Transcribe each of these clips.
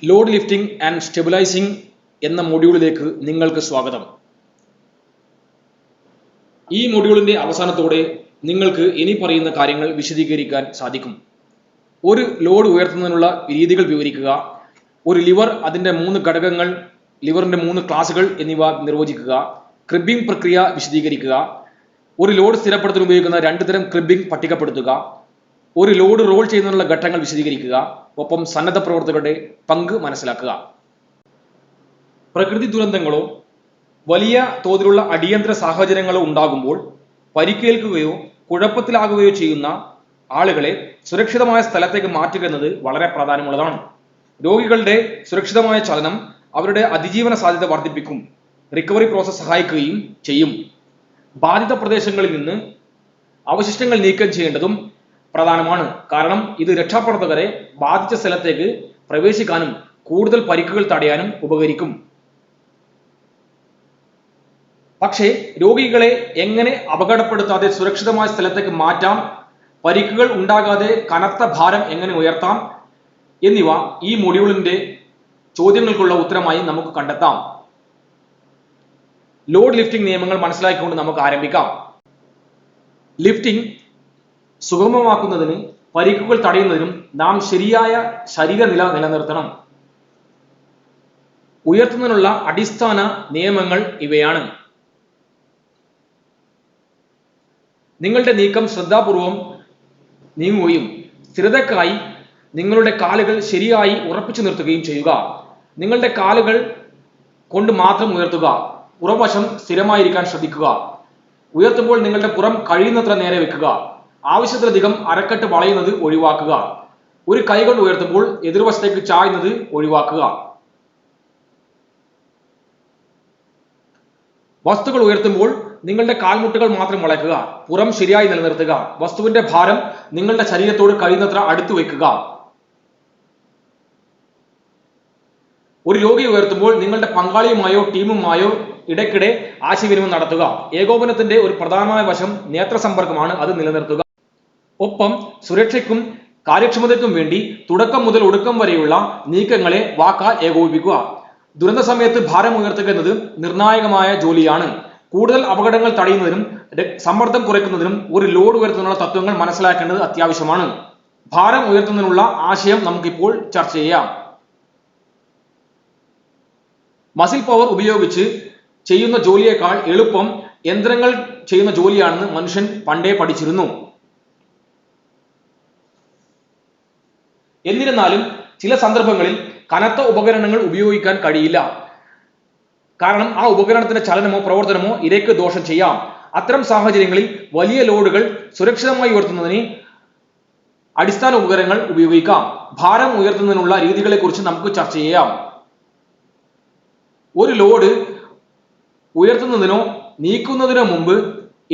Load lifting and stabilising എന്ന മൊഡ്യൂളിലേക്ക് നിങ്ങൾക്ക് സ്വാഗതം. ഈ മൊഡ്യൂളിന്റെ അവസാനത്തോടെ നിങ്ങൾക്ക് ഇനി പറയുന്ന കാര്യങ്ങൾ വിശദീകരിക്കാൻ സാധിക്കും. ഒരു ലോഡ് ഉയർത്തുന്നതിനുള്ള രീതികൾ വിവരിക്കുക, ഒരു ലിവർ, അതിന്റെ 3 ഘടകങ്ങൾ, ലിവറിന്റെ 3 ക്ലാസുകൾ എന്നിവ നിർവചിക്കുക, ക്രിബിംഗ് പ്രക്രിയ വിശദീകരിക്കുക, ഒരു ലോഡ് സ്ഥിരപ്പെടുത്താൻ ഉപയോഗിക്കുന്ന 2 തരം ക്രിബിംഗ് പട്ടികപ്പെടുത്തുക, ഒരു ലോഡ് റോൾ ചെയ്യുന്നതിനുള്ള ഘട്ടങ്ങൾ വിശദീകരിക്കുക, ഒപ്പം സന്നദ്ധ പ്രവർത്തകരുടെ പങ്ക് മനസ്സിലാക്കുക. പ്രകൃതി ദുരന്തങ്ങളോ വലിയ തോതിലുള്ള അടിയന്തര സാഹചര്യങ്ങളോ ഉണ്ടാകുമ്പോൾ പരിക്കേൽക്കുകയോ കുഴപ്പത്തിലാകുകയോ ചെയ്യുന്ന ആളുകളെ സുരക്ഷിതമായ സ്ഥലത്തേക്ക് മാറ്റുക എന്നത് വളരെ പ്രാധാന്യമുള്ളതാണ്. രോഗികളുടെ സുരക്ഷിതമായ ചലനം അവരുടെ അതിജീവന സാധ്യത വർദ്ധിപ്പിക്കും, റിക്കവറി പ്രോസസ് സഹായിക്കുകയും ചെയ്യും. ബാധിത പ്രദേശങ്ങളിൽ നിന്ന് അവശിഷ്ടങ്ങൾ നീക്കം ചെയ്യേണ്ടതും പ്രധാനമാണ്. കാരണം ഇത് രക്ഷാപ്രവർത്തകരെ ബാധിച്ച സ്ഥലത്തേക്ക് പ്രവേശിക്കാനും കൂടുതൽ പരിക്കുകൾ തടയാനും ഉപകരിക്കും. പക്ഷേ രോഗികളെ എങ്ങനെ അപകടപ്പെടുത്താതെ സുരക്ഷിതമായ സ്ഥലത്തേക്ക് മാറ്റാം, പരിക്കുകൾ ഉണ്ടാകാതെ കനത്ത ഭാരം എങ്ങനെ ഉയർത്താം എന്നിവ ഈ മൊഡ്യൂളിന്റെ ചോദ്യങ്ങൾക്കുള്ള ഉത്തരമായി നമുക്ക് കണ്ടെത്താം. ലോഡ് ലിഫ്റ്റിംഗ് നിയമങ്ങൾ മനസ്സിലാക്കിക്കൊണ്ട് നമുക്ക് ആരംഭിക്കാം. ലിഫ്റ്റിംഗ് സുഗമമാക്കുന്നതിന്, പരിക്കുകൾ തടയുന്നതിനും നാം ശരിയായ ശരീരനില നിലനിർത്തണം. ഉയർത്തുന്നതിനുള്ള അടിസ്ഥാന നിയമങ്ങൾ ഇവയാണ്. നിങ്ങളുടെ നീക്കം ശ്രദ്ധാപൂർവം നീങ്ങുകയും സ്ഥിരതയ്ക്കായി നിങ്ങളുടെ കാലുകൾ ശരിയായി ഉറപ്പിച്ചു നിർത്തുകയും ചെയ്യുക. നിങ്ങളുടെ കാലുകൾ കൊണ്ട് മാത്രം ഉയർത്തുക. പുറംവശം സ്ഥിരമായിരിക്കാൻ ശ്രദ്ധിക്കുക. ഉയർത്തുമ്പോൾ നിങ്ങളുടെ പുറം കഴിയുന്നത്ര നേരെ വെക്കുക. ആവശ്യത്തിലധികം അരക്കെട്ട് വളയുന്നത് ഒഴിവാക്കുക. ഒരു കൈ കൊണ്ട് ഉയർത്തുമ്പോൾ എതിർവശത്തേക്ക് ചായുന്നത് ഒഴിവാക്കുക. വസ്തുക്കൾ ഉയർത്തുമ്പോൾ നിങ്ങളുടെ കാൽമുട്ടുകൾ മാത്രം വളയ്ക്കുക. പുറം ശരിയായി നിലനിർത്തുക. വസ്തുവിന്റെ ഭാരം നിങ്ങളുടെ ശരീരത്തോട് കഴിയുന്നത്ര അടുത്തു വയ്ക്കുക. ഒരു രോഗിയെ ഉയർത്തുമ്പോൾ നിങ്ങളുടെ പങ്കാളിയുമായോ ടീമുമായോ ഇടയ്ക്കിടെ ആശയവിനിമയം നടത്തുക. ഏകോപനത്തിന്റെ ഒരു പ്രധാനമായ വശം നേത്രസമ്പർക്കമാണ്, അത് നിലനിർത്തുക. ഒപ്പം സുരക്ഷയ്ക്കും കാര്യക്ഷമതയ്ക്കും വേണ്ടി തുടക്കം മുതൽ ഒടുക്കം വരെയുള്ള നീക്കങ്ങളെ വാക്കാൽ ഏകോപിപ്പിക്കുക. ദുരന്ത സമയത്ത് ഭാരം ഉയർത്തുക എന്നത് നിർണായകമായ ജോലിയാണ്. കൂടുതൽ അപകടങ്ങൾ തടയുന്നതിനും സമ്മർദ്ദം കുറയ്ക്കുന്നതിനും ഒരു ലോഡ് ഉയർത്തുന്നതിനുള്ള തത്വങ്ങൾ മനസ്സിലാക്കേണ്ടത് അത്യാവശ്യമാണ്. ഭാരം ഉയർത്തുന്നതിനുള്ള ആശയം നമുക്കിപ്പോൾ ചർച്ച ചെയ്യാം. മസിൽ പവർ ഉപയോഗിച്ച് ചെയ്യുന്ന ജോലിയേക്കാൾ എളുപ്പം യന്ത്രങ്ങൾ ചെയ്യുന്ന ജോലിയാണെന്ന് മനുഷ്യൻ പണ്ടേ പഠിച്ചിരുന്നു. എന്നിരുന്നാലും ചില സന്ദർഭങ്ങളിൽ കനത്ത ഉപകരണങ്ങൾ ഉപയോഗിക്കാൻ കഴിയില്ല. കാരണം ആ ഉപകരണത്തിന്റെ ചലനമോ പ്രവർത്തനമോ ഇരയ്ക്ക് ദോഷം ചെയ്യാം. അത്തരം സാഹചര്യങ്ങളിൽ വലിയ ലോഡുകൾ സുരക്ഷിതമായി ഉയർത്തുന്നതിന് അടിസ്ഥാന ഉപകരണങ്ങൾ ഉപയോഗിക്കാം. ഭാരം ഉയർത്തുന്നതിനുള്ള രീതികളെ കുറിച്ച് നമുക്ക് ചർച്ച ചെയ്യാം. ഒരു ലോഡ് ഉയർത്തുന്നതിനോ നീക്കുന്നതിനോ മുമ്പ്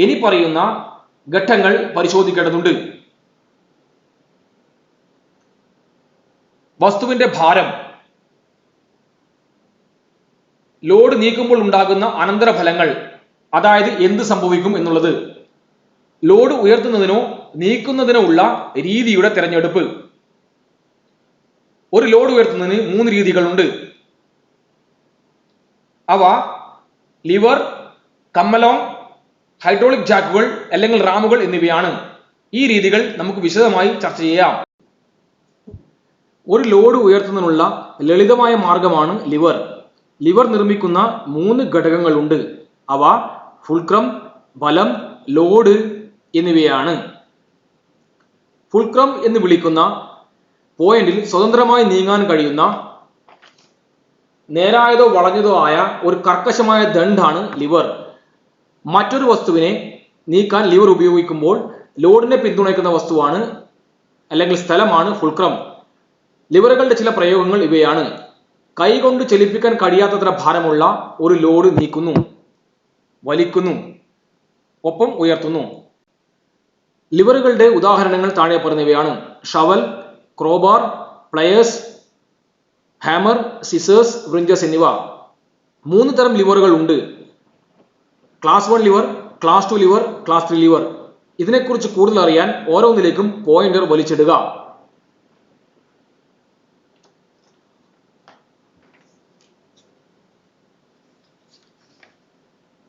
ഇനി പറയുന്ന ഘട്ടങ്ങൾ പരിശോധിക്കേണ്ടതുണ്ട്. വസ്തുവിന്റെ ഭാരം, ലോഡ് നീക്കുമ്പോൾ ഉണ്ടാകുന്ന അനന്തരഫലങ്ങൾ, അതായത് എന്ത് സംഭവിക്കും എന്നുള്ളത്, ലോഡ് ഉയർത്തുന്നതിനോ നീക്കുന്നതിനോ ഉള്ള രീതിയുടെ തിരഞ്ഞെടുപ്പ്. ഒരു ലോഡ് ഉയർത്തുന്നതിന് 3 രീതികളുണ്ട്. അവ ലിവർ, കമ്മലോങ്, ഹൈഡ്രോളിക് ജാക്കുകൾ അല്ലെങ്കിൽ റാമുകൾ എന്നിവയാണ്. ഈ രീതികൾ നമുക്ക് വിശദമായി ചർച്ച ചെയ്യാം. ഒരു ലോഡ് ഉയർത്തുന്നതിനുള്ള ലളിതമായ മാർഗമാണ് ലിവർ. ലിവർ നിർമ്മിക്കുന്ന 3 ഘടകങ്ങളുണ്ട്. അവ ഫുൾക്രം, ബലം, ലോഡ് എന്നിവയാണ്. ഫുൾക്രം എന്ന് വിളിക്കുന്ന പോയിന്റിൽ സ്വതന്ത്രമായി നീങ്ങാൻ കഴിയുന്ന നേരായതോ വളഞ്ഞതോ ആയ ഒരു കർക്കശമായ ദണ്ഡാണ് ലിവർ. മറ്റൊരു വസ്തുവിനെ നീക്കാൻ ലിവർ ഉപയോഗിക്കുമ്പോൾ ലോഡിനെ പിന്തുണയ്ക്കുന്ന വസ്തുവാണ് അല്ലെങ്കിൽ സ്ഥലമാണ് ഫുൾക്രം. ലിവറുകളുടെ ചില പ്രയോഗങ്ങൾ ഇവയാണ്. കൈകൊണ്ട് ചലിപ്പിക്കാൻ കഴിയാത്തത്ര ഭാരമുള്ള ഒരു ലോഡ് നീക്കുന്നു, വലിക്കുന്നു, ഒപ്പം ഉയർത്തുന്നു. ലിവറുകളുടെ ഉദാഹരണങ്ങൾ താഴെ പറയുന്നവയാണ്: shovel, crowbar, pliers, hammer, scissors, wrenches എന്നിവ. 3 തരം ലിവറുകൾ ഉണ്ട്: class 1 lever, class 2 lever, class 3 lever. ഇതിനെക്കുറിച്ച് കൂടുതൽ അറിയാൻ ഓരോന്നിലേക്കും പോയിന്റർ വലിച്ചിടുക.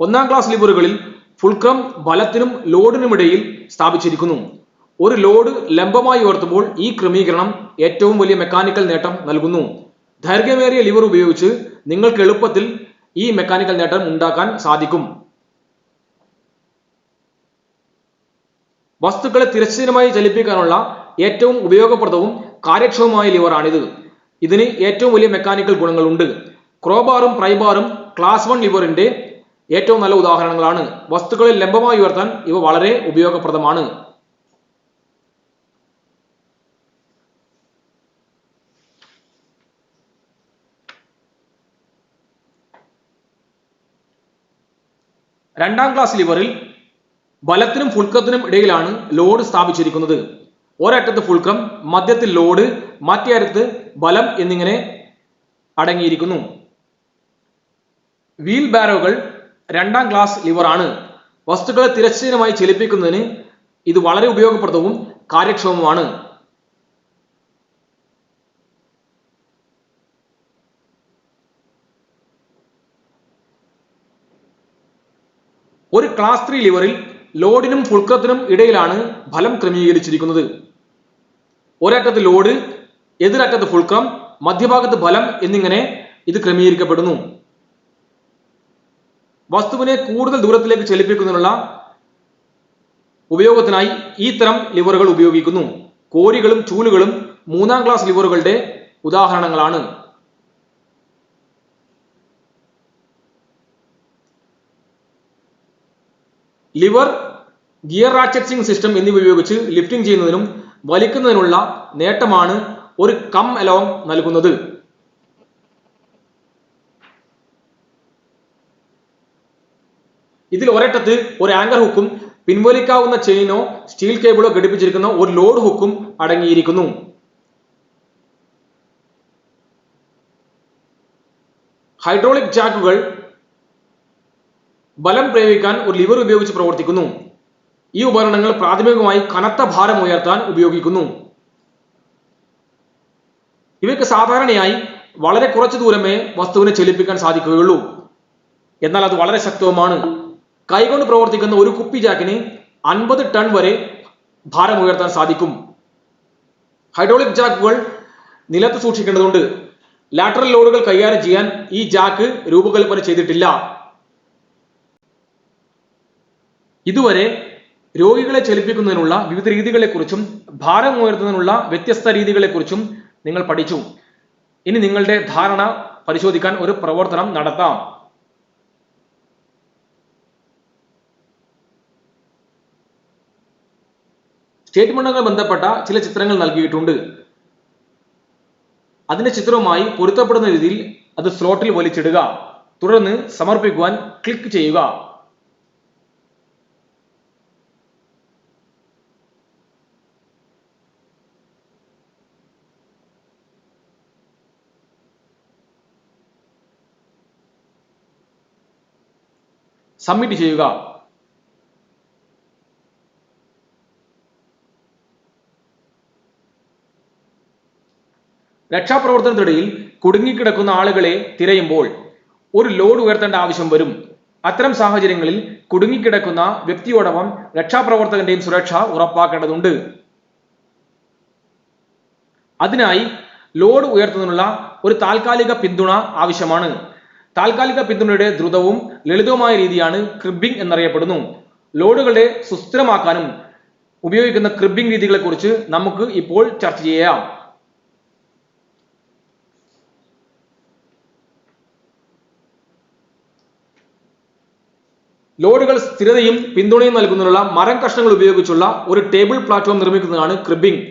ഒന്നാം ക്ലാസ് ലിവറുകളിൽ ഫുൾക്രം ബലത്തിനും ലോഡിനുമിടയിൽ സ്ഥാപിച്ചിരിക്കുന്നു. ഒരു ലോഡ് ലംബമായി ഉയർത്തുമ്പോൾ ഈ ക്രമീകരണം ഏറ്റവും വലിയ മെക്കാനിക്കൽ നേട്ടം നൽകുന്നു. ദൈർഘ്യമേറിയ ലിവർ ഉപയോഗിച്ച് നിങ്ങൾക്ക് എളുപ്പത്തിൽ ഈ മെക്കാനിക്കൽ നേട്ടം ഉണ്ടാക്കാൻ സാധിക്കും. വസ്തുക്കളെ തിരശ്ചീനമായി ചലിപ്പിക്കാനുള്ള ഏറ്റവും ഉപയോഗപ്രദവും കാര്യക്ഷമമായ ലിവറാണിത്. ഇതിന് ഏറ്റവും വലിയ മെക്കാനിക്കൽ ഗുണങ്ങളുണ്ട്. ക്രോബാറും പ്രൈബാറും ക്ലാസ് 1 ലിവറിന്റെ ഏറ്റവും നല്ല ഉദാഹരണങ്ങളാണ്. വസ്തുക്കളെ ലംബമായി ഉയർത്താൻ ഇവ വളരെ ഉപയോഗപ്രദമാണ്. രണ്ടാം ക്ലാസ് ലിവറിൽ ബലത്തിനും ഫുൾക്രത്തിനും ഇടയിലാണ് ലോഡ് സ്ഥാപിച്ചിരിക്കുന്നത്. ഒരറ്റത്ത് ഫുൾക്രം, മധ്യത്തിൽ ലോഡ്, മറ്റേ അറ്റത്ത് ബലം എന്നിങ്ങനെ അടങ്ങിയിരിക്കുന്നു. വീൽ ബാരോകൾ രണ്ടാം ക്ലാസ് ലിവറാണ്. വസ്തുക്കളെ തിരശ്ചീനമായി ചലിപ്പിക്കുന്നതിന് ഇത് വളരെ ഉപയോഗപ്രദവും കാര്യക്ഷമവുമാണ്. ഒരു ക്ലാസ് 3 ലിവറിൽ ലോഡിനും ഫുൾക്രത്തിനും ഇടയിലാണ് ഫലം ക്രമീകരിച്ചിരിക്കുന്നത്. ഒരറ്റത്ത് ലോഡ്, എതിരറ്റത്ത് ഫുൾക്രം, മധ്യഭാഗത്ത് ഫലം എന്നിങ്ങനെ ഇത് ക്രമീകരിക്കപ്പെടുന്നു. വസ്തുവിനെ കൂടുതൽ ദൂരത്തിലേക്ക് ചലിപ്പിക്കുന്നതിനുള്ള ഉപയോഗത്തിനായി ഈ തരം ലിവറുകൾ ഉപയോഗിക്കുന്നു. കോരികളും ചൂലുകളും മൂന്നാം ക്ലാസ് ലിവറുകളുടെ ഉദാഹരണങ്ങളാണ്. ലിവർ, ഗിയർ റാച്ചറ്റിംഗ് സിസ്റ്റം എന്നിവ ഉപയോഗിച്ച് ലിഫ്റ്റിംഗ് ചെയ്യുന്നതിനും വലിക്കുന്നതിനുള്ള നേട്ടമാണ് ഒരു കം അലോങ് നൽകുന്നത്. ഇതിൽ ഒരറ്റത്ത് ഒരു ആങ്കർ ഹുക്കും പിൻവലിക്കാവുന്ന ചെയിനോ സ്റ്റീൽ കേബിളോ ഘടിപ്പിച്ചിരിക്കുന്ന ഒരു ലോഡ് ഹുക്കും അടങ്ങിയിരിക്കുന്നു. ഹൈഡ്രോളിക് ജാക്കുകൾ ബലം പ്രയോഗിക്കാൻ ഒരു ലിവർ ഉപയോഗിച്ച് പ്രവർത്തിക്കുന്നു. ഈ ഉപകരണങ്ങൾ പ്രാഥമികമായി കനത്ത ഭാരം ഉയർത്താൻ ഉപയോഗിക്കുന്നു. ഇവയ്ക്ക് സാധാരണയായി വളരെ കുറച്ചു ദൂരമേ വസ്തുവിനെ ചലിപ്പിക്കാൻ സാധിക്കുകയുള്ളൂ. എന്നാൽ അത് വളരെ ശക്തവുമാണ്. കൈകൊണ്ട് പ്രവർത്തിക്കുന്ന ഒരു കുപ്പി ജാക്കിന് 50 ടൺ വരെ ഭാരം ഉയർത്താൻ സാധിക്കും. ഹൈഡ്രോളിക് ജാക്കുകൾ നിലത്ത് സൂക്ഷിക്കേണ്ടതുണ്ട്. ലാറ്ററൽ ലോഡുകൾ കൈകാര്യം ചെയ്യാൻ ഈ ജാക്ക് രൂപകൽപ്പന ചെയ്തിട്ടില്ല. ഇതുവരെ രോഗികളെ ചലിപ്പിക്കുന്നതിനുള്ള വിവിധ രീതികളെക്കുറിച്ചും ഭാരം ഉയർത്തുന്നതിനുള്ള വ്യത്യസ്ത രീതികളെക്കുറിച്ചും നിങ്ങൾ പഠിച്ചു. ഇനി നിങ്ങളുടെ ധാരണ പരിശോധിക്കാൻ ഒരു പ്രവർത്തനം നടത്താം. സ്റ്റേറ്റ്മെന്റുമായി ബന്ധപ്പെട്ട ചില ചിത്രങ്ങൾ നൽകിയിട്ടുണ്ട്. അതിന്റെ ചിത്രവുമായി പൊരുത്തപ്പെടുന്ന രീതിയിൽ അത് സ്ലോട്ടിൽ വലിച്ചിടുക. തുടർന്ന് സമർപ്പിക്കുവാൻ ക്ലിക്ക് ചെയ്യുക. സബ്മിറ്റ് ചെയ്യുക. രക്ഷാപ്രവർത്തനത്തിനിടയിൽ കുടുങ്ങിക്കിടക്കുന്ന ആളുകളെ തിരയുമ്പോൾ ഒരു ലോഡ് ഉയർത്തേണ്ട ആവശ്യം വരും. അത്തരം സാഹചര്യങ്ങളിൽ കുടുങ്ങിക്കിടക്കുന്ന വ്യക്തിയോടൊപ്പം രക്ഷാപ്രവർത്തകന്റെയും സുരക്ഷ ഉറപ്പാക്കേണ്ടതുണ്ട്. അതിനായി ലോഡ് ഉയർത്തുന്നതിനുള്ള ഒരു താൽക്കാലിക പിന്തുണ ആവശ്യമാണ്. താൽക്കാലിക പിന്തുണയുടെ ദ്രുതവും ലളിതവുമായ രീതിയാണ് ക്രിബിംഗ് എന്നറിയപ്പെടുന്നു. ലോഡുകളെ സുസ്ഥിരമാക്കാനും ഉപയോഗിക്കുന്ന ക്രിബിംഗ് രീതികളെ കുറിച്ച് നമുക്ക് ഇപ്പോൾ ചർച്ച ചെയ്യാം. ലോഡുകൾ സ്ഥിരതയും പിന്തുണയും നൽകുന്നതിനുള്ള മരം കഷ്ണങ്ങൾ ഉപയോഗിച്ചുള്ള ഒരു ടേബിൾ പ്ലാറ്റ്ഫോം നിർമ്മിക്കുന്നതാണ് ക്രിബിംഗ്.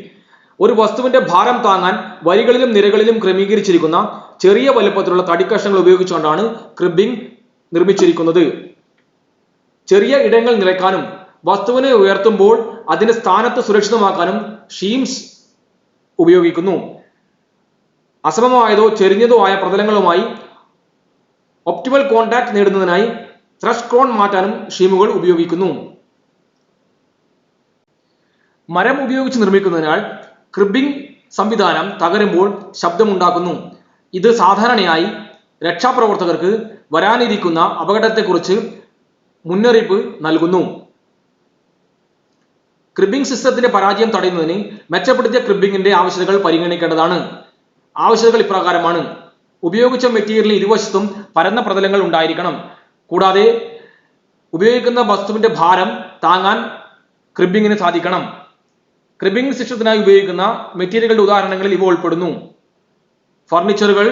ഒരു വസ്തുവിന്റെ ഭാരം താങ്ങാൻ വരികളിലും നിരകളിലും ക്രമീകരിച്ചിരിക്കുന്ന ചെറിയ വലുപ്പത്തിലുള്ള തടിക്കഷ്ണങ്ങൾ ഉപയോഗിച്ചുകൊണ്ടാണ് ക്രിബിംഗ് നിർമ്മിച്ചിരിക്കുന്നത്. ചെറിയ ഇടങ്ങൾ നിറയ്ക്കാനും വസ്തുവിനെ ഉയർത്തുമ്പോൾ അതിന്റെ സ്ഥാനത്ത് സുരക്ഷിതമാക്കാനും ഷീംസ് ഉപയോഗിക്കുന്നു. അസമമായതോ ചെരിഞ്ഞതോ ആയ പ്രതലങ്ങളുമായി ഒപ്റ്റിമൽ കോൺടാക്ട് നേടുന്നതിനായി ത്രഷ് കോൺ മാറ്റാനും ഷീമുകൾ ഉപയോഗിക്കുന്നു. മരം ഉപയോഗിച്ച് നിർമ്മിക്കുന്നതിനാൽ ക്രിബിംഗ് സംവിധാനം തകരുമ്പോൾ ശബ്ദമുണ്ടാക്കുന്നു. ഇത് സാധാരണയായി രക്ഷാപ്രവർത്തകർക്ക് വരാനിരിക്കുന്ന അപകടത്തെക്കുറിച്ച് മുന്നറിയിപ്പ് നൽകുന്നു. ക്രിബിംഗ് സിസ്റ്റത്തിന്റെ പരാജയം തടയുന്നതിന് മെച്ചപ്പെടുത്തിയ ക്രിബിംഗിന്റെ ആവശ്യകതകൾ പരിഗണിക്കേണ്ടതാണ്. ആവശ്യകതകൾ ഇപ്രകാരമാണ്. ഉപയോഗിച്ച മെറ്റീരിയലിന് ഇരുവശത്തും പരന്ന പ്രതലങ്ങൾ ഉണ്ടായിരിക്കണം. കൂടാതെ ഉപയോഗിക്കുന്ന വസ്തുവിന്റെ ഭാരം താങ്ങാൻ ക്രിബിംഗിന് സാധിക്കണം. ക്രിബിംഗ് സിസ്റ്റത്തിനായി ഉപയോഗിക്കുന്ന മെറ്റീരിയലുകളുടെ ഉദാഹരണങ്ങളിൽ ഇവ ഉൾപ്പെടുന്നു: ഫർണിച്ചറുകൾ,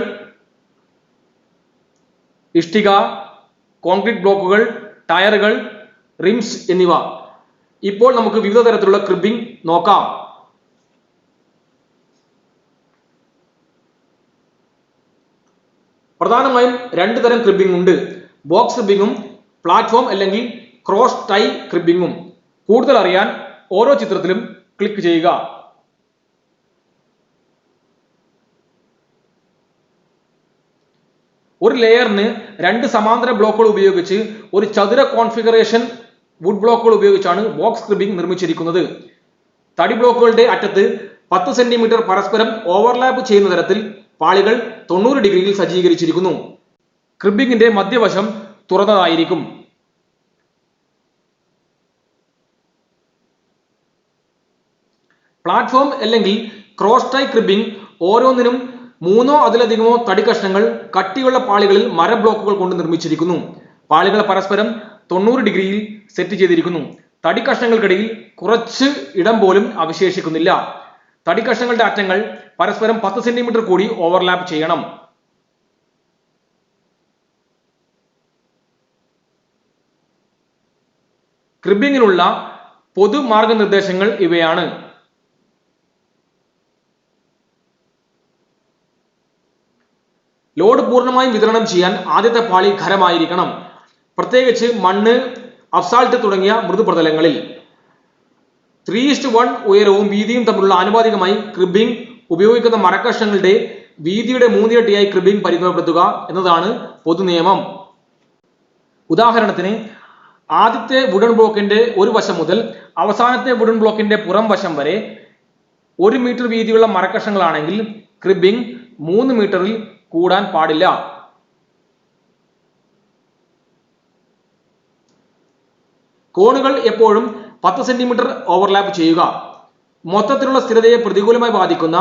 ഇഷ്ടിക, കോൺക്രീറ്റ് ബ്ലോക്കുകൾ, ടയറുകൾ, റിംസ് എന്നിവ. ഇപ്പോൾ നമുക്ക് വിവിധ തരത്തിലുള്ള ക്രിബിംഗ് നോക്കാം. പ്രധാനമായും രണ്ട് തരം ക്രിബിംഗ് ഉണ്ട്: ബോക്സ് ക്രിബിംഗും പ്ലാറ്റ്ഫോം അല്ലെങ്കിൽ ക്രോസ് ടൈ ക്രിബിംഗും. കൂടുതൽ അറിയാൻ ഓരോ ചിത്രത്തിലും ക്ലിക്ക് ചെയ്യുക. ഒരു ലെയറിന് രണ്ട് സമാന്തര ബ്ലോക്കുകൾ ഉപയോഗിച്ച് ഒരു ചതുര കോൺഫിഗറേഷൻ വുഡ് ബ്ലോക്കുകൾ ഉപയോഗിച്ചാണ് ബോക്സ് ക്രിബിംഗ് നിർമ്മിച്ചിരിക്കുന്നത്. തടി ബ്ലോക്കുകളുടെ അറ്റത്ത് 10 സെന്റിമീറ്റർ പരസ്പരം ഓവർലാപ്പ് ചെയ്യുന്ന തരത്തിൽ പാളികൾ 90 ഡിഗ്രിയിൽ സജ്ജീകരിച്ചിരിക്കുന്നു. ക്രിബിംഗിന്റെ മധ്യവശം തുറന്നതായിരിക്കും. പ്ലാറ്റ്ഫോം അല്ലെങ്കിൽ ക്രോസ് ടൈ ക്രിബിംഗ് ഓരോന്നിനും 3 അതിലധികമോ തടി കഷ്ണങ്ങൾ കട്ടിയുള്ള പാളികളിൽ മര ബ്ലോക്കുകൾ കൊണ്ട് നിർമ്മിച്ചിരിക്കുന്നു. പാളികൾ പരസ്പരം 90 ഡിഗ്രിയിൽ സെറ്റ് ചെയ്തിരിക്കുന്നു. തടി കഷ്ണങ്ങൾക്കിടയിൽ കുറച്ച് ഇടം പോലും അവശേഷിക്കുന്നില്ല. തടി കഷ്ണങ്ങളുടെ അറ്റങ്ങൾ പരസ്പരം 10 സെന്റിമീറ്റർ കൂടി ഓവർലാപ്പ് ചെയ്യണം. ക്രിബിംഗിനുള്ള പൊതു മാർഗനിർദ്ദേശങ്ങൾ ഇവയാണ്: ലോഡ് പൂർണ്ണമായും വിതരണം ചെയ്യാൻ ആദ്യത്തെ പാളി ഖരമായിരിക്കണം, പ്രത്യേകിച്ച് മണ്ണ്, അബ്സാൾട്ട് തുടങ്ങിയ മൃദുപ്രതലങ്ങളിൽ. 3:1 ഉയരവും വീതിയും തമ്മിലുള്ള ആനുപാതികമായി ക്രിബിംഗ് ഉപയോഗിക്കുന്ന മരക്കഷ്ണങ്ങളുടെ വീതിയുടെ 3 ഇരട്ടിയായി ക്രിബിംഗ് പരിമിതപ്പെടുത്തുക എന്നതാണ് പൊതുനിയമം. ഉദാഹരണത്തിന്, ആദ്യത്തെ വുഡൻ ബ്ലോക്കിന്റെ ഒരു വശം മുതൽ അവസാനത്തെ വുഡൻ ബ്ലോക്കിന്റെ പുറം വശം വരെ 1 മീറ്റർ വീതിയുള്ള മരക്കഷ്ണങ്ങളാണെങ്കിൽ ക്രിബിംഗ് 3 മീറ്ററിൽ കൂടാൻ പാടില്ല. കോണുകൾ എപ്പോഴും 10 സെന്റിമീറ്റർ ഓവർലാപ്പ് ചെയ്യുക. മൊത്തത്തിലുള്ള സ്ഥിരതയെ പ്രതികൂലമായി ബാധിക്കുന്ന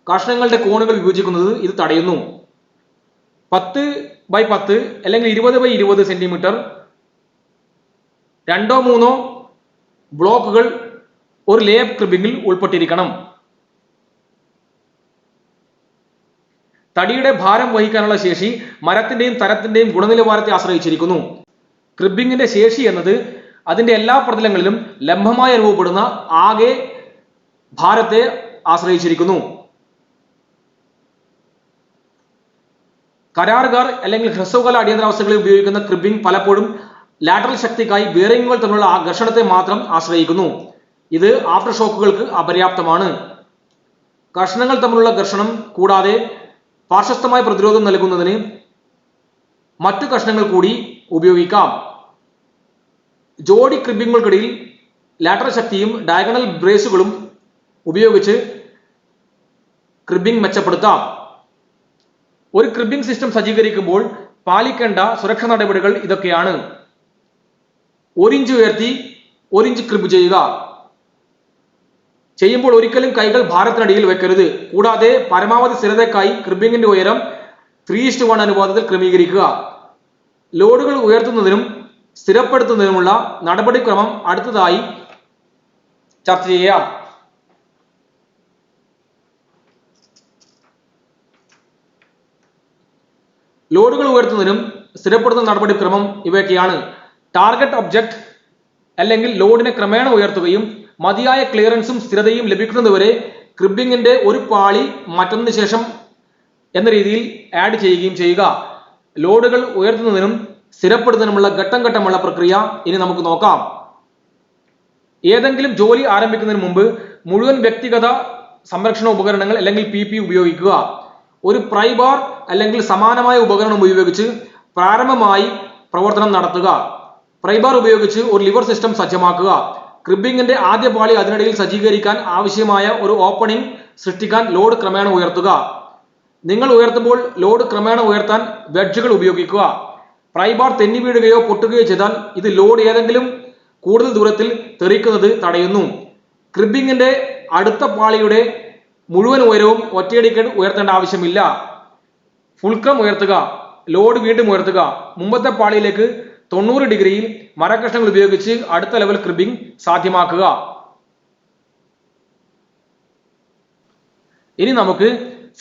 കഷ്ണങ്ങളുടെ കോണുകൾ വിഭജിക്കുന്നത് ഇത് തടയുന്നു. 10x10 അല്ലെങ്കിൽ 20x20 സെന്റിമീറ്റർ 2-3 ബ്ലോക്കുകൾ ഒരു ലേയപ്പ് ക്രിബിംഗിൽ ഉൾപ്പെട്ടിരിക്കണം. തടിയുടെ ഭാരം വഹിക്കാനുള്ള ശേഷി മരത്തിന്റെയും തരത്തിന്റെയും ഗുണനിലവാരത്തെ ആശ്രയിച്ചിരിക്കുന്നു. ക്രിബിംഗിന്റെ ശേഷി എന്നത് അതിന്റെ എല്ലാ പ്രതലങ്ങളിലും ലംബമായി അനുഭവപ്പെടുന്ന ആകെ ഭാരത്തെ ആശ്രയിച്ചിരിക്കുന്നു. കരാറുകാർ അല്ലെങ്കിൽ ഹ്രസ്വകാല അടിയന്തരാവസ്ഥകളിൽ ഉപയോഗിക്കുന്ന ക്രിബിംഗ് പലപ്പോഴും ലാറ്ററൽ ശക്തിക്കായി ബെയറിംഗുകൾ തമ്മിലുള്ള ഘർഷണത്തെ മാത്രം ആശ്രയിക്കുന്നു. ഇത് ആഫ്റ്റർ ഷോക്കുകൾക്ക് അപര്യാപ്തമാണ്. കഷ്ണങ്ങൾ തമ്മിലുള്ള ഘർഷണം കൂടാതെ പാർശ്വസ്ഥമായ പ്രതിരോധം നൽകുന്നതിന് മറ്റു കഷ്ണങ്ങൾ കൂടി ഉപയോഗിക്കാം. ജോഡി ക്രിബിംഗുകൾക്കിടയിൽ ലാറ്ററൽ ശക്തിയും ഡയഗണൽ ബ്രേസുകളും ഉപയോഗിച്ച് ക്രിബിംഗ് മെച്ചപ്പെടുത്താം. ഒരു ക്രിബിംഗ് സിസ്റ്റം സജ്ജീകരിക്കുമ്പോൾ പാലിക്കേണ്ട സുരക്ഷാ നടപടികൾ ഇതൊക്കെയാണ്: 1 ഇഞ്ച് ഉയർത്തി 1 ഇഞ്ച് ക്രിബ് ചെയ്യുമ്പോൾ ഒരിക്കലും കൈകൾ ഭാരത്തിനടിയിൽ വെക്കരുത്. കൂടാതെ പരമാവധി സ്ഥിരതയ്ക്കായി ക്രിബിംഗിന്റെ ഉയരം 3:1 അനുപാതത്തിൽ ക്രമീകരിക്കുക. ലോഡുകൾ ഉയർത്തുന്നതിനും സ്ഥിരപ്പെടുത്തുന്നതിനുമുള്ള നടപടിക്രമം അടുത്തതായി ചർച്ച ചെയ്യാം. ലോഡുകൾ ഉയർത്തുന്നതിനും സ്ഥിരപ്പെടുത്തുന്ന നടപടിക്രമം ഇവയൊക്കെയാണ്: ടാർഗറ്റ് ഒബ്ജക്റ്റ് അല്ലെങ്കിൽ ലോഡിനെ ക്രമേണ ഉയർത്തുകയും മതിയായ ക്ലിയറൻസും സ്ഥിരതയും ലഭിക്കുന്നതുവരെ ക്രിബിംഗിന്റെ ഒരു പാളി മറ്റൊന്നിന് ശേഷം എന്ന രീതിയിൽ ആഡ് ചെയ്യുകയും ചെയ്യുക. ലോഡുകൾ ഉയർത്തുന്നതിനും സ്ഥിരപ്പെടുത്തുന്നതിനുമുള്ള ഘട്ടം ഘട്ടമുള്ള പ്രക്രിയ ഇനി നമുക്ക് നോക്കാം. ഏതെങ്കിലും ജോലി ആരംഭിക്കുന്നതിന് മുമ്പ് മുഴുവൻ വ്യക്തിഗത സംരക്ഷണ ഉപകരണങ്ങൾ അല്ലെങ്കിൽ PP ഉപയോഗിക്കുക. ഒരു പ്രൈ ബാർ അല്ലെങ്കിൽ സമാനമായ ഉപകരണം ഉപയോഗിച്ച് പ്രാരംഭമായി പ്രവർത്തനം നടത്തുക. പ്രൈ ബാർ ഉപയോഗിച്ച് ഒരു ലിവർ സിസ്റ്റം സജ്ജമാക്കുക. ക്രിബിംഗിന്റെ ആദ്യ പാളി അതിനിടയിൽ സജ്ജീകരിക്കാൻ ആവശ്യമായ ഒരു ഓപ്പണിംഗ് സൃഷ്ടിക്കാൻ ലോഡ് ക്രമേണ ഉയർത്തുക. നിങ്ങൾ ഉയർത്തുമ്പോൾ ലോഡ് ക്രമേണ ഉയർത്താൻ വെഡ്ജുകൾ ഉപയോഗിക്കുക. പ്രൈബാർ തെന്നി വീഴുകയോ പൊട്ടുകയോ ചെയ്താൽ ഇത് ലോഡ് ഏതെങ്കിലും കൂടുതൽ ദൂരത്തിൽ തെറിക്കുന്നത് തടയുന്നു. ക്രിബിങ്ങിന്റെ അടുത്ത പാളിയുടെ മുഴുവൻ ഉയരവും ഒറ്റയടിക്ക് ഉയർത്തേണ്ട ആവശ്യമില്ല. ഫുൾക്രം ഉയർത്തുക, ലോഡ് വീണ്ടും ഉയർത്തുക. മുമ്പത്തെ പാളിയിലേക്ക് 90 ഡിഗ്രിയിൽ മരക്കഷ്ണങ്ങൾ ഉപയോഗിച്ച് അടുത്ത ലെവൽ ക്രിബിംഗ് സാധ്യമാക്കുക. ഇനി നമുക്ക്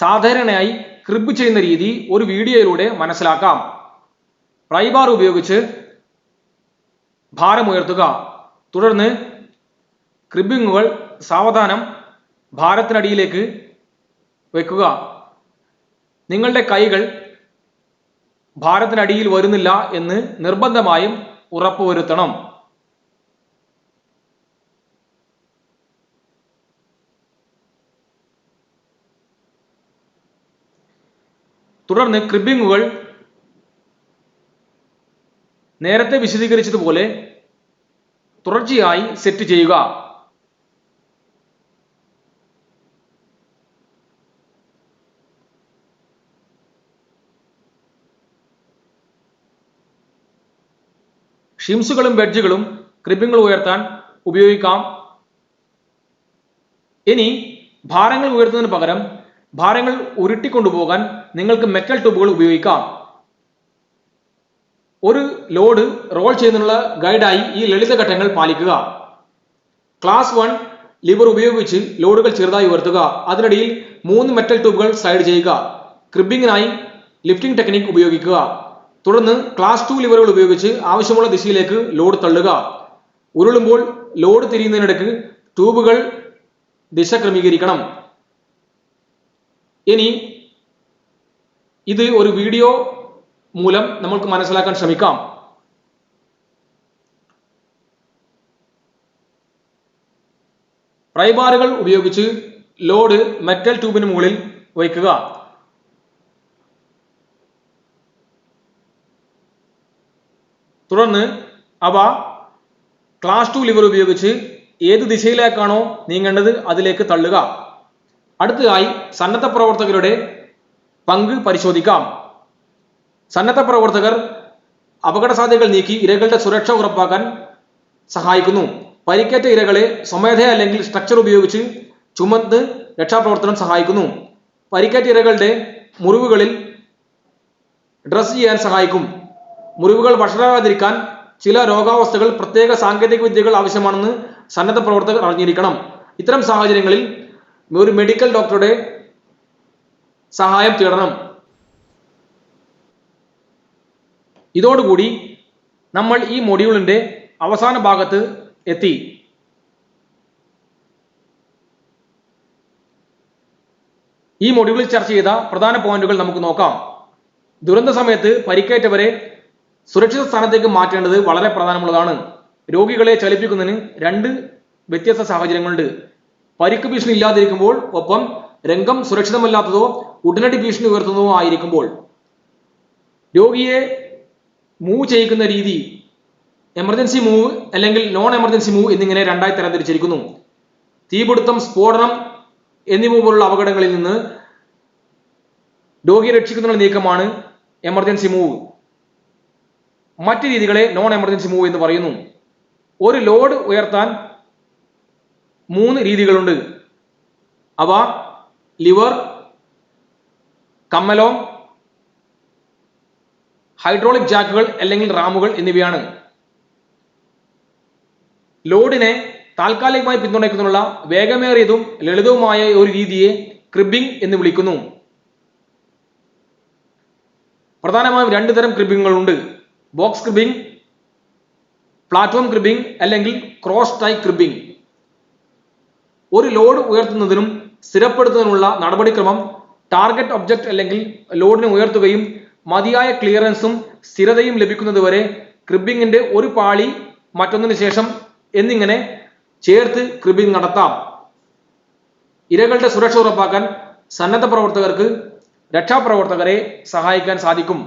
സാധാരണയായി ക്രിബ് ചെയ്യുന്ന രീതി ഒരു വീഡിയോയിലൂടെ മനസ്സിലാക്കാം. പ്രൈബാർ ഉപയോഗിച്ച് ഭാരം ഉയർത്തുക. തുടർന്ന് ക്രിബിങ്ങുകൾ സാവധാനം ഭാരത്തിനടിയിലേക്ക് വയ്ക്കുക. നിങ്ങളുടെ കൈകൾ ഭാരത്തിനടിയിൽ വരുന്നില്ല എന്ന് നിർബന്ധമായും ഉറപ്പുവരുത്തണം. തുടർന്ന് ക്രിബിങ്ങുകൾ നേരത്തെ വിശദീകരിച്ചതുപോലെ തുടർച്ചയായി സെറ്റ് ചെയ്യുക. ഷിംസുകളും വെഡ്ജുകളും ക്രിബിങ്ങൾ ഉയർത്താൻ ഉപയോഗിക്കാം. ഇനി ഭാരങ്ങൾ ഉയർത്തുന്നതിന് പകരം ഭാരങ്ങൾ ഉരുട്ടിക്കൊണ്ടുപോകാൻ നിങ്ങൾക്ക് മെറ്റൽ ട്യൂബുകൾ ഉപയോഗിക്കാം. ഒരു ലോഡ് റോൾ ചെയ്യുന്നതിനുള്ള ഗൈഡായി ഈ ലളിത ഘട്ടങ്ങൾ പാലിക്കുക. ക്ലാസ് 1 ലിവർ ഉപയോഗിച്ച് ലോഡുകൾ ചെറുതായി ഉയർത്തുക. അതിനിടയിൽ 3 മെറ്റൽ ട്യൂബുകൾ സ്ലൈഡ് ചെയ്യുക. ക്രിബിങ്ങിനായി ലിഫ്റ്റിംഗ് ടെക്നിക് ഉപയോഗിക്കുക. തുടർന്ന് ക്ലാസ് 2 ലിവറുകൾ ഉപയോഗിച്ച് ആവശ്യമുള്ള ദിശയിലേക്ക് ലോഡ് തള്ളുക. ഉരുളുമ്പോൾ ലോഡ് തിരിയുന്നതിനിടയ്ക്ക് ട്യൂബുകൾ ദിശ ക്രമീകരിക്കണം. ഇനി ഇത് ഒരു വീഡിയോ മൂലം നമുക്ക് മനസ്സിലാക്കാൻ ശ്രമിക്കാം. പ്രൈബാറുകൾ ഉപയോഗിച്ച് ലോഡ് മെറ്റൽ ട്യൂബിന് മുകളിൽ വയ്ക്കുക. തുടർന്ന് അവ ക്ലാസ് 2 ലിവർ ഉപയോഗിച്ച് ഏത് ദിശയിലേക്കാണോ നീങ്ങേണ്ടത് അതിലേക്ക് തള്ളുക. അടുത്തതായി സന്നദ്ധ പ്രവർത്തകരുടെ പങ്ക് പരിശോധിക്കാം. സന്നദ്ധ പ്രവർത്തകർ അപകട സാധ്യതകൾ നീക്കി ഇരകളുടെ സുരക്ഷ ഉറപ്പാക്കാൻ സഹായിക്കുന്നു. പരിക്കേറ്റ ഇരകളെ സ്വമേധയാ അല്ലെങ്കിൽ സ്ട്രക്ചർ ഉപയോഗിച്ച് ചുമന്ന് രക്ഷാപ്രവർത്തനം സഹായിക്കുന്നു. പരിക്കേറ്റ ഇരകളുടെ മുറിവുകളിൽ ഡ്രസ് ചെയ്യാൻ സഹായിക്കും. മുറിവുകൾ വഷളാകാതിരിക്കാൻ ചില രോഗാവസ്ഥകൾ പ്രത്യേക സാങ്കേതിക വിദ്യകൾ ആവശ്യമാണെന്ന് സന്നദ്ധ പ്രവർത്തകർ അറിഞ്ഞിരിക്കണം. ഇത്തരം സാഹചര്യങ്ങളിൽ ഒരു മെഡിക്കൽ ഡോക്ടറുടെ സഹായം തേടണം. ഇതോടുകൂടി നമ്മൾ ഈ മൊഡ്യൂളിന്റെ അവസാന ഭാഗത്ത് എത്തി. ഈ മൊഡ്യൂളിൽ ചർച്ച ചെയ്ത പ്രധാന പോയിന്റുകൾ നമുക്ക് നോക്കാം. ദുരന്ത സമയത്ത് പരിക്കേറ്റവരെ സുരക്ഷിത സ്ഥാനത്തേക്ക് മാറ്റേണ്ടത് വളരെ പ്രധാനമുള്ളതാണ്. രോഗികളെ ചലിപ്പിക്കുന്നതിന് 2 വ്യത്യസ്ത സാഹചര്യങ്ങളുണ്ട്. പരിക്ക് ഭീഷണി ഇല്ലാതിരിക്കുമ്പോൾ, ഒപ്പം രംഗം സുരക്ഷിതമല്ലാത്തതോ ഉടനടി ഭീഷണി ഉയർത്തുന്നതോ ആയിരിക്കുമ്പോൾ. രോഗിയെ മൂവ് ചെയ്യിക്കുന്ന രീതി എമർജൻസി മൂവ് അല്ലെങ്കിൽ നോൺ എമർജൻസി മൂവ് എന്നിങ്ങനെ 2ആയി തരംതിരിച്ചിരിക്കുന്നു. തീപിടുത്തം, സ്ഫോടനം എന്നിവ പോലുള്ള അപകടങ്ങളിൽ നിന്ന് രോഗിയെ രക്ഷിക്കുന്നതിനുള്ള നീക്കമാണ് എമർജൻസി മൂവ്. മറ്റ് രീതികളെ നോൺ എമർജൻസി മൂവ് എന്ന് പറയുന്നു. ഒരു ലോഡ് ഉയർത്താൻ 3 രീതികളുണ്ട്. അവ ലിവർ, കമ്മലോം, ഹൈഡ്രോളിക് ജാക്കുകൾ അല്ലെങ്കിൽ റാമുകൾ എന്നിവയാണ്. ലോഡിനെ താൽക്കാലികമായി പിന്തുണയ്ക്കുന്നതിനുള്ള വേഗമേറിയതും ലളിതവുമായ ഒരു രീതിയെ ക്രിബിംഗ് എന്ന് വിളിക്കുന്നു. പ്രധാനമായും 2 തരം ക്രിബിങ്ങുകളുണ്ട്. ബോക്സ് ക്രിബിംഗ്, പ്ലാറ്റ്ഫോം ക്രിബിംഗ് അല്ലെങ്കിൽ ക്രോസ് ടൈ ക്രിബിംഗ്. ഒരു ലോഡ് ഉയർത്തുന്നതിനും സ്ഥിരപ്പെടുത്തുന്നതിനുള്ള നടപടിക്രമം ടാർഗറ്റ് ഒബ്ജക്റ്റ് അല്ലെങ്കിൽ ലോഡിനെ ഉയർത്തുകയും മതിയായ ക്ലിയറൻസും സ്ഥിരതയും ലഭിക്കുന്നതുവരെ ക്രിബിങ്ങിന്റെ ഒരു പാളി മറ്റൊന്നിനു ശേഷം എന്നിങ്ങനെ ചേർത്ത് ക്രിബിംഗ് നടത്താം. ഇരകളുടെ സുരക്ഷ ഉറപ്പാക്കാൻ സന്നദ്ധ പ്രവർത്തകർക്ക് രക്ഷാപ്രവർത്തകരെ സഹായിക്കാൻ സാധിക്കും.